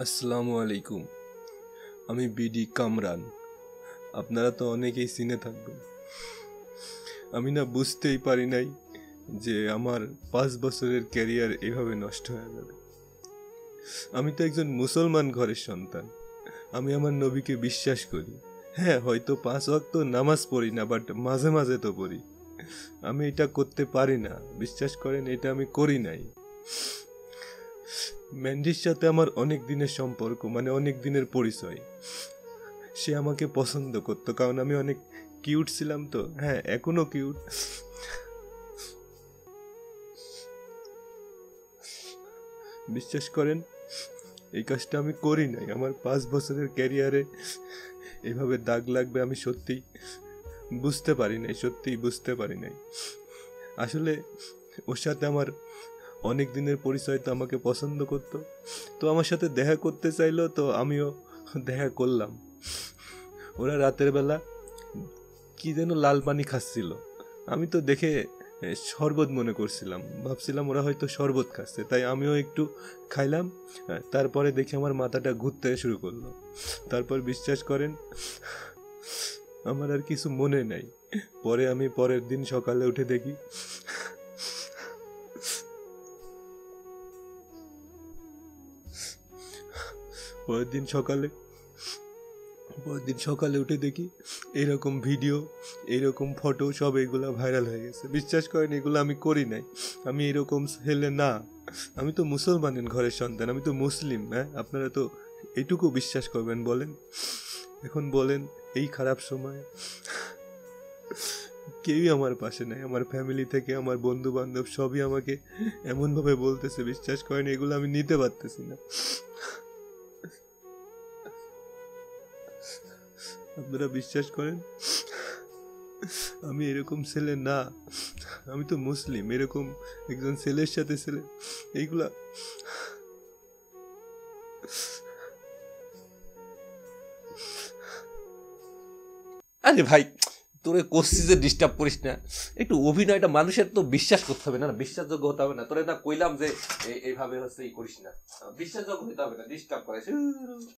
আসসালামু আলাইকুম। আমি বিডি কামরান। আপনারা তো অনেকেই চিনে থাকবেন। আমি না বুঝতেই পারি নাই যে আমার 5 বছরের ক্যারিয়ার এভাবে নষ্ট হয়ে যাবে। আমি তো একজন মুসলমান ঘরের সন্তান। আমি আমার নবীকে বিশ্বাস করি। হ্যাঁ, হয়তো 5 ওয়াক্ত নামাজ পড়ি না, বাট মাঝে মাঝে তো পড়ি। আমি এটা করতে পারি না, বিশ্বাস করেন, এটা আমি করি নাই। ম্যান্ডির সাথে আমার অনেক দিনের সম্পর্ক, মানে অনেক দিনের পরিচয়। সে আমাকে পছন্দ করতো কারণ আমি অনেক কিউট ছিলাম। তো হ্যাঁ, এখনো কিউট। বিশ্বাস করেন, এই কাজটা আমি করি নাই। আমার 5 বছরের ক্যারিয়ারে এভাবে দাগ লাগবে আমি সত্যিই বুঝতে পারি নাই, সত্যিই বুঝতে পারি নাই। আসলে ওর সাথে আমার অনেক দিনের পরিচয়, তো আমাকে পছন্দ করতো, তো আমার সাথে দেখা করতে চাইলো, তো আমিও দেখা করলাম। ওরা রাতের বেলা কি যেন লাল পানি খাচ্ছিল। আমি তো দেখে শরবত মনে করছিলাম, ভাবছিলাম ওরা হয়তো শরবত খাচ্ছে, তাই আমিও একটু খাইলাম। তারপরে দেখি আমার মাথাটা ঘুরতে শুরু করলো। তারপর বিশ্বাস করেন, আমার আর কিছু মনে নাই। পরে আমি পরের দিন সকালে উঠে দেখি পরের দিন সকালে উঠে দেখি এরকম ভিডিও, এরকম ফটো সব এগুলো ভাইরাল হয়ে গেছে। বিশ্বাস করেন, এগুলো আমি করি নাই। আমি এরকম ছেলে না। আমি তো মুসলমানের ঘরের সন্তান, আমি তো মুসলিম। হ্যাঁ, আপনারা তো এইটুকু বিশ্বাস করবেন বলেন? এখন বলেন, এই খারাপ সময় কেউই আমার পাশে নাই। আমার ফ্যামিলি থেকে আমার বন্ধু বান্ধব সবই আমাকে এমনভাবে বলতেছে, বিশ্বাস করেন, এগুলো আমি নিতে পারতেছি না। আপনারা বিশ্বাস করেন, আমি এরকম ছেলে না। আমি তো মুসলিম, এরকম একজন ছেলের সাথে ছেলে, এইগুলা। আরে ভাই, তোরে করছি যে ডিস্টার্ব করিস না। একটু অভিনয়টা মানুষের তো বিশ্বাস করতে হবে না, বিশ্বাসযোগ্য হতে হবে না। তোরে না কইলাম যে এইভাবে হচ্ছে করিস না, বিশ্বাসযোগ্য হতে হবে না, ডিস্টার্ব করে।